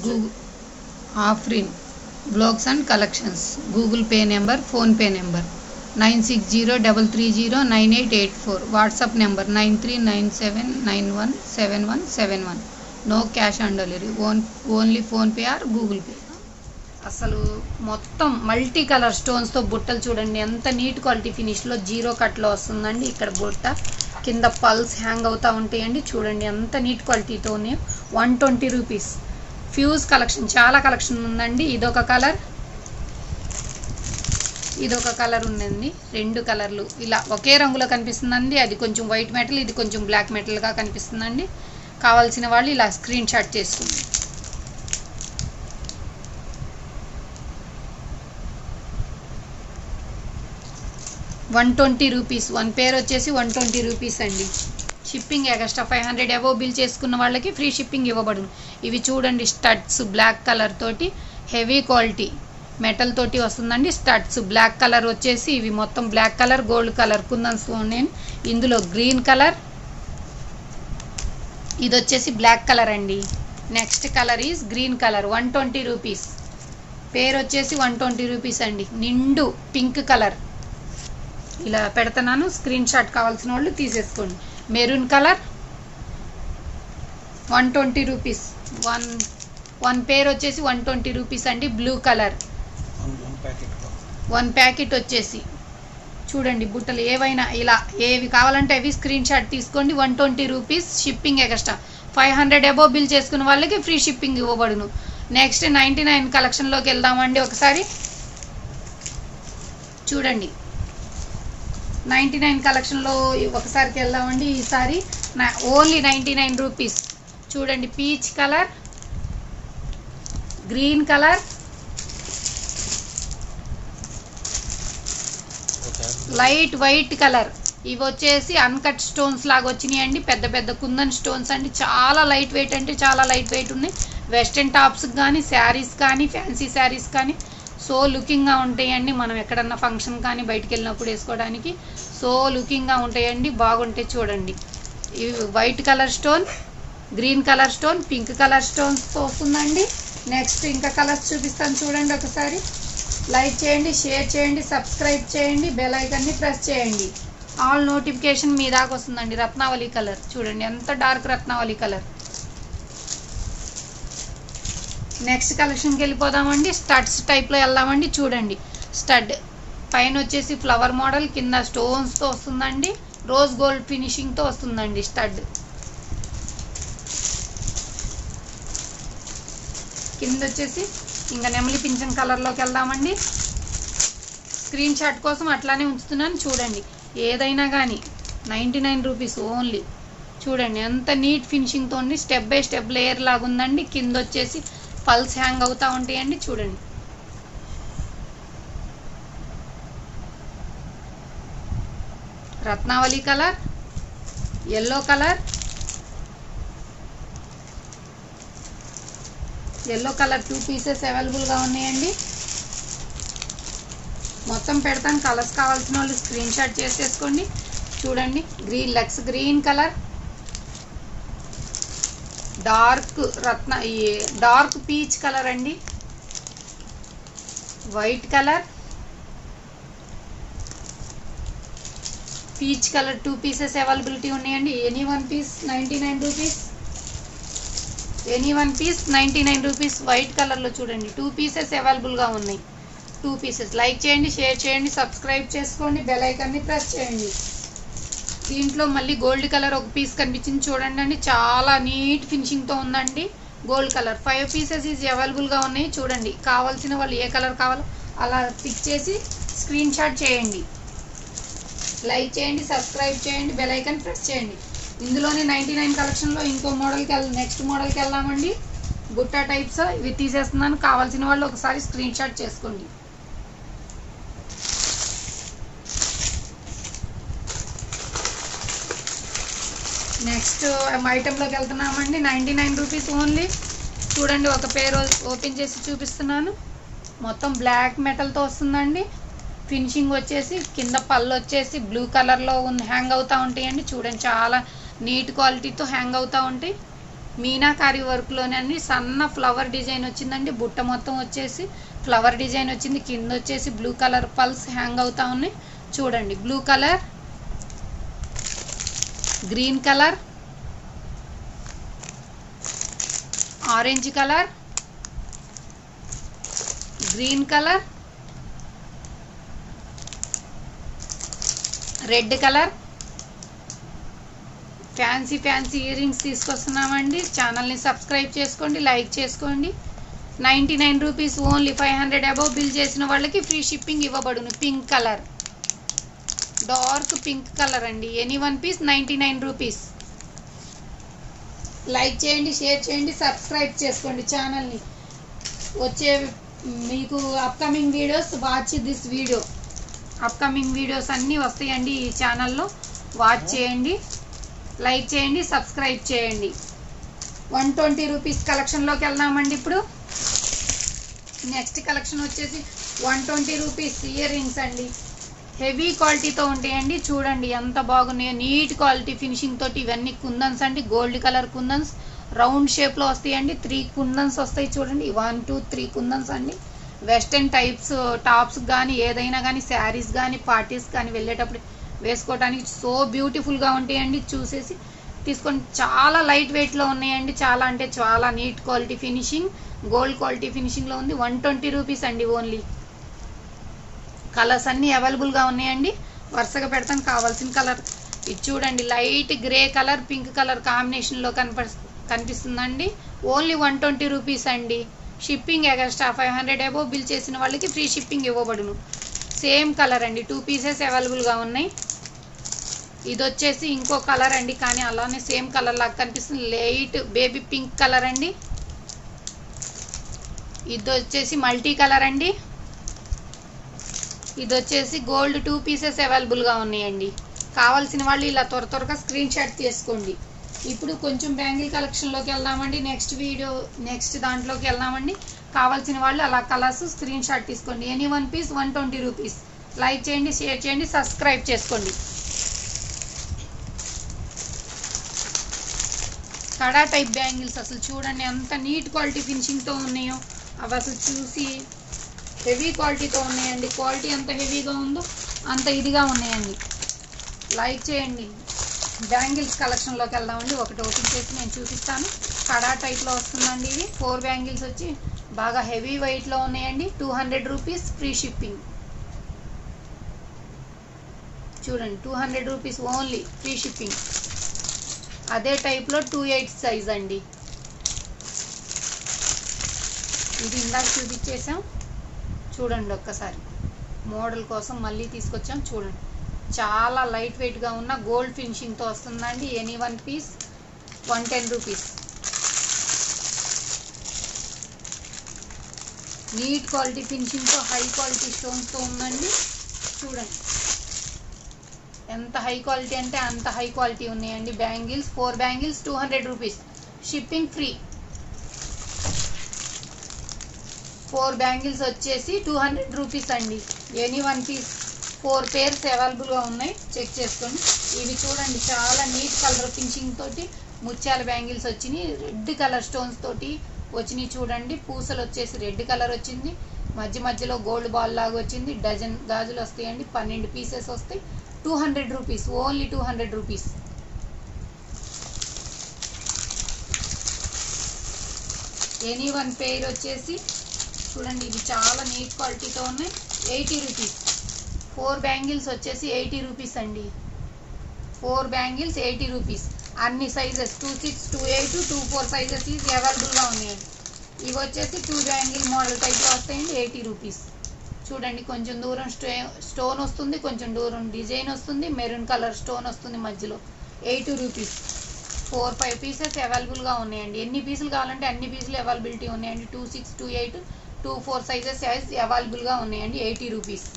Google Afrin blogs and collections. Google Pay number, PhonePe number 9603309884. WhatsApp number 9397917171. No cash on delivery, only PhonePe or Google Pay. అసలు మొత్తం multi colour స్టోన్స్తో బుట్టలు చూడండి ఎంత neat quality ఫినిష్లో zero కట్లో వస్తుందండి. ఇక్కడ బుట్ట కింద పల్స్ హ్యాంగ్ అవుతూ ఉంటాయండి. చూడండి ఎంత నీట్ క్వాలిటీతోనే 120 రూపీస్. ఫ్యూజ్ కలెక్షన్ చాలా కలెక్షన్ ఉందండి. ఇదొక కలర్, ఇదొక కలర్ ఉందండి. రెండు కలర్లు ఇలా ఒకే రంగులో కనిపిస్తుందండి. అది కొంచెం వైట్ మెటల్, ఇది కొంచెం బ్లాక్ మెటల్గా కనిపిస్తుందండి. కావాల్సిన వాళ్ళు ఇలా స్క్రీన్ షాట్ చేసుకోండి. ₹120. వన్ పేర్ వచ్చేసి 120 రూపీస్ అండి. షిప్పింగ్ ఎక్స్ట్రా 500 అబోవ్ బిల్ చేసుకున్న వాళ్ళకి ఫ్రీ షిప్పింగ్ ఇవ్వబడును. ఇవి చూడండి స్టడ్స్ బ్లాక్ కలర్ తోటి హెవీ క్వాలిటీ మెటల్ తోటి వస్తుందండి. స్టడ్స్ బ్లాక్ కలర్ వచ్చేసి ఇవి మొత్తం బ్లాక్ కలర్, గోల్డ్ కలర్ కుందన్స్ ఉన్నాయి. ఇందులో గ్రీన్ కలర్, ఇది వచ్చేసి బ్లాక్ కలర్ అండి. Next colour is green colour. 120 rupees. పేరు వచ్చేసి 120 రూపీస్ అండి. నిండు పింక్ కలర్ ఇలా పెడుతున్నాను. స్క్రీన్ షాట్ కావాల్సిన వాళ్ళు తీసేసుకోండి. Maroon colour 120 rupees. One pair వచ్చేసి 120 రూపీస్ అండి. బ్లూ కలర్ వన్ ప్యాకెట్ వచ్చేసి చూడండి బుట్టలు ఏవైనా ఇలా ఏవి కావాలంటే అవి స్క్రీన్ షాట్ తీసుకోండి. 120 rupees. Shipping extra 500 above bill చేసుకున్న వాళ్ళకి ఫ్రీ షిప్పింగ్ ఇవ్వబడును. నెక్స్ట్ 99 కలెక్షన్లోకి వెళ్దామండి. ఒకసారి చూడండి 99 కలెక్షన్లో ఒకసారికి వెళ్దామండి. ఈసారి ఓన్లీ 99 రూపీస్. చూడండి peach colour, green colour, light white colour. ఇవి వచ్చేసి అన్కట్ స్టోన్స్ లాగా వచ్చినాయి అండి. పెద్ద పెద్ద కుందన్ స్టోన్స్ అండి. చాలా లైట్ వెయిట్ అంటే చాలా లైట్ వెయిట్ ఉన్నాయి. వెస్ట్రన్ టాప్స్కి కానీ, శారీస్ కానీ, ఫ్యాన్సీ శారీస్ కానీ సో లుకింగ్గా ఉంటాయండి. మనం ఎక్కడన్నా ఫంక్షన్ కానీ బయటికి వెళ్ళినప్పుడు వేసుకోవడానికి సో లుకింగ్గా ఉంటాయండి. బాగుంటాయి చూడండి. ఇవి white colour stone, green colour stone, pink colour స్టోన్స్తో వస్తుందండి. నెక్స్ట్ ఇంకా కలర్స్ చూపిస్తాను చూడండి. ఒకసారి లైక్ చేయండి, షేర్ చేయండి, సబ్స్క్రైబ్ చేయండి, బెల్ ఐకాన్ని ప్రెస్ చేయండి. ఆల్ నోటిఫికేషన్ మీ దాకా వస్తుందండి. రత్నావళి కలర్ చూడండి ఎంత డార్క్ రత్నావళి కలర్. నెక్స్ట్ కలెక్షన్కి వెళ్ళిపోదామండి. స్టడ్స్ టైప్లో వెళ్దామండి. చూడండి స్టడ్ పైన వచ్చేసి ఫ్లవర్ మోడల్, కింద స్టోన్స్తో వస్తుందండి. రోజ్ గోల్డ్ ఫినిషింగ్తో వస్తుందండి స్టడ్. కింద వచ్చేసి ఇంకా నెమలి పింఛన్ కలర్లోకి వెళ్దామండి. స్క్రీన్ షాట్ కోసం అట్లానే ఉంచుతున్నాను. చూడండి ఏదైనా కానీ 99 రూపీస్ ఓన్లీ. చూడండి ఎంత నీట్ ఫినిషింగ్తో ఉంది. స్టెప్ బై స్టెప్ లేయర్ లాగా ఉందండి. కింద వచ్చేసి పల్స్ హ్యాంగ్ అవుతూ ఉంటాయండి. చూడండి రత్నావళి colour, yellow colour, yellow colour 2 pieces అవైలబుల్గా ఉన్నాయండి. మొత్తం పెడతాను. కలర్స్ కావాల్సిన వాళ్ళు స్క్రీన్ షాట్ చేసేసుకోండి. చూడండి గ్రీన్ లక్స్ green colour, dark peach colour అండి, white colour, peach colour 2 pieces availability ఉన్నాయండి. Any one piece 99 rupees. Any one piece 99 rupees. White కలర్లో చూడండి 2 పీసెస్ అవైలబుల్గా ఉన్నాయి. 2 పీసెస్. లైక్ చేయండి, షేర్ చేయండి, సబ్స్క్రైబ్ చేసుకోండి, బెల్ ఐకాన్ని ప్రెస్ చేయండి. దీంట్లో మళ్ళీ గోల్డ్ కలర్ ఒక పీస్ కనిపించింది చూడండి అండి. చాలా నీట్ ఫినిషింగ్తో ఉందండి. గోల్డ్ కలర్ 5 పీసెస్ ఈజ్ అవైలబుల్గా ఉన్నాయి. చూడండి కావాల్సిన వాళ్ళు ఏ కలర్ కావాలో అలా పిక్ చేసి స్క్రీన్ షాట్ చేయండి. లైక్ చేయండి, సబ్స్క్రైబ్ చేయండి, బెల్ ఐకాన్ ప్రెస్ చేయండి. ఇందులోనే 99 కలెక్షన్లో ఇంకో మోడల్కి నెక్స్ట్ మోడల్కి వెళ్దామండి. బుట్టా టైప్స్ ఇవి తీసేస్తున్నాను. కావాల్సిన వాళ్ళు ఒకసారి స్క్రీన్ షాట్ చేసుకోండి. నెక్స్ట్ ఐటెంలోకి వెళ్తున్నామండి. 99 రూపీస్ ఓన్లీ. చూడండి ఒక పేరు ఓపెన్ చేసి చూపిస్తున్నాను. మొత్తం బ్లాక్ మెటల్తో వస్తుందండి. ఫినిషింగ్ వచ్చేసి కింద పళ్ళు వచ్చేసి బ్లూ కలర్లో హ్యాంగ్ అవుతూ ఉంటాయండి. చూడండి చాలా నీట్ క్వాలిటీతో హ్యాంగ్ అవుతూ ఉంటాయి. మీనాకారి వర్క్లోనే అన్ని సన్న ఫ్లవర్ డిజైన్ వచ్చిందండి. బుట్ట మొత్తం వచ్చేసి ఫ్లవర్ డిజైన్ వచ్చింది. కింద వచ్చేసి బ్లూ కలర్ పల్స్ హ్యాంగ్ అవుతా ఉన్నాయి చూడండి. Blue colour, green colour, orange colour, green colour, red colour. Fancy ear rings తీసుకొస్తున్నామండి. ఛానల్ని సబ్స్క్రైబ్ చేసుకోండి, లైక్ చేసుకోండి. 99 రూపీస్ ఓన్లీ. 500 అబవ్ బిల్ చేసిన వాళ్ళకి ఫ్రీ షిప్పింగ్ ఇవ్వబడును. Pink colour, dark pink colour అండి. Any one piece 99 rupees. Like చేయండి, share చేయండి, సబ్స్క్రైబ్ చేసుకోండి ఛానల్ని. వచ్చే మీకు upcoming videos, watch this video. Upcoming videos అన్నీ వస్తాయండి ఈ ఛానల్లో. వాచ్ చేయండి, లైక్ చేయండి, సబ్స్క్రైబ్ చేయండి. 120 రూపీస్ కలెక్షన్లోకి వెళ్దామండి. ఇప్పుడు నెక్స్ట్ కలెక్షన్ వచ్చేసి 120 రూపీస్ ఇయర్ రింగ్స్ అండి. హెవీ క్వాలిటీతో ఉంటాయండి. చూడండి ఎంత బాగున్నాయో, నీట్ క్వాలిటీ ఫినిషింగ్ తోటి. ఇవన్నీ కుందన్స్ అండి, గోల్డ్ కలర్ కుందన్స్. రౌండ్ షేప్లో వస్తాయండి. 3 కుందన్స్ వస్తాయి చూడండి. 1 2 3 కుందన్స్ అండి. వెస్టర్న్ టైప్స్ టాప్స్ కానీ ఏదైనా కానీ శారీస్ కానీ పార్టీస్ కానీ వెళ్ళేటప్పుడు వేసుకోవడానికి సో బ్యూటిఫుల్గా ఉంటాయండి. చూసేసి తీసుకోండి. చాలా లైట్ వెయిట్లో ఉన్నాయండి. చాలా అంటే చాలా neat quality finishing, gold quality ఫినిషింగ్లో ఉంది. 120 రూపీస్ అండి ఓన్లీ. కలర్స్ అన్నీ అవైలబుల్గా ఉన్నాయండి. వరుసగా పెడతాను. కావాల్సిన కలర్ ఇది చూడండి. Light grey colour, pink colour కాంబినేషన్లో కనిపిస్తుందండి. ఓన్లీ 120 రూపీస్ అండి. షిప్పింగ్ ఎక్స్ట్రా 500 అబోవ్ బిల్ చేసిన వాళ్ళకి ఫ్రీ షిప్పింగ్ ఇవ్వబడును. సేమ్ కలర్ అండి. 2 పీసెస్ అవైలబుల్గా ఉన్నాయి. ఇది వచ్చేసి ఇంకో కలర్ అండి, కానీ అలానే సేమ్ కలర్ లాగా కనిపిస్తుంది. లైట్ బేబీ పింక్ కలర్ అండి. ఇది వచ్చేసి మల్టీ కలర్ అండి. ఇది వచ్చేసి గోల్డ్. 2 పీసెస్ అవైలబుల్గా ఉన్నాయండి. కావాల్సిన వాళ్ళు ఇలా త్వరగా స్క్రీన్ షాట్ తీసుకోండి. ఇప్పుడు కొంచెం బ్యాంగిల్ కలెక్షన్లోకి వెళ్దామండి. నెక్స్ట్ దాంట్లోకి వెళ్దామండి. కావాల్సిన వాళ్ళు అలా కలర్స్ స్క్రీన్ షాట్ తీసుకోండి. Any one piece 120 rupees. Like చేయండి, షేర్ చేయండి, సబ్స్క్రైబ్ చేసుకోండి. కడా టైప్ బ్యాంగిల్స్ అసలు చూడండి ఎంత నీట్ క్వాలిటీ ఫినిషింగ్తో ఉన్నాయో. అవి అసలు చూసి హెవీ క్వాలిటీతో ఉన్నాయండి. క్వాలిటీ ఎంత హెవీగా ఉందో అంత ఇదిగా ఉన్నాయండి. లైక్ చేయండి. బ్యాంగిల్స్ కలెక్షన్లోకి వెళ్దామండి. ఒకటి ఓపెన్ చేసి నేను చూపిస్తాను. కడా టైప్లో వస్తుందండి. ఇది 4 బ్యాంగిల్స్ వచ్చి బాగా హెవీ వెయిట్లో ఉన్నాయండి. 200 రూపీస్ ఫ్రీ షిప్పింగ్. చూడండి 200 రూపీస్ ఓన్లీ ఫ్రీ షిప్పింగ్. అదే టైప్లో 2/8 సైజ్ అండి. ఇది ఇందాక చూపించేసాం చూడండి. ఒక్కసారి మోడల్ కోసం మళ్ళీ తీసుకొచ్చాం చూడండి. చాలా లైట్ వెయిట్గా ఉన్న గోల్డ్ ఫినిషింగ్తో వస్తుందండి. Any one piece 110 rupees. Neat quality ఫినిషింగ్తో హై క్వాలిటీ స్టోన్స్తో ఉందండి. చూడండి ఎంత హై క్వాలిటీ అంటే అంత హై క్వాలిటీ ఉన్నాయండి. Bangles 4 bangles 200 rupees. Shipping free. 4 bangles వచ్చేసి 200 రూపీస్ అండి. ఎనీ వన్ పీస్ 4 పేర్స్ అవైలబుల్గా ఉన్నాయి. చెక్ చేసుకోండి. ఇవి చూడండి చాలా నీట్ కలర్ ఫినిషింగ్ తోటి ముత్యాల బ్యాంగిల్స్ వచ్చినాయి. రెడ్ కలర్ స్టోన్స్ తోటి వచ్చినాయి చూడండి. పూసలు వచ్చేసి రెడ్ కలర్ వచ్చింది. మధ్యలో గోల్డ్ బాల్ లాగా వచ్చింది. డజన్ గాజులు వస్తాయండి. 12 పీసెస్ వస్తాయి. 200 rupees only. 200 rupees. Any one pair వచ్చేసి చూడండి. ఇది చాలా నీట్ క్వాలిటీతో ఉన్నాయి. 80 రూపీస్. 4 బ్యాంగిల్స్ వచ్చేసి 80 రూపీస్ అండి. 4 బ్యాంగిల్స్ 80 రూపీస్. అన్ని సైజెస్ 26, 28, 24 సైజెస్ అవైలబుల్గా ఉన్నాయండి. ఇవి వచ్చేసి 2 బ్యాంగిల్ మోడల్ టైప్లో వస్తాయండి. 80 రూపీస్. చూడండి కొంచెం దూరం స్టోన్ వస్తుంది, కొంచెం దూరం డిజైన్ వస్తుంది, మెరూన్ కలర్ స్టోన్ వస్తుంది మధ్యలో. 80 రూపీస్. 4-5 పీసెస్ అవైలబుల్గా ఉన్నాయండి. ఎన్ని పీసులు కావాలంటే అన్ని పీసులు అవైలబిలిటీ ఉన్నాయండి. 26, 28, 24 సైజెస్ అవైలబుల్గా ఉన్నాయండి. 80 రూపీస్.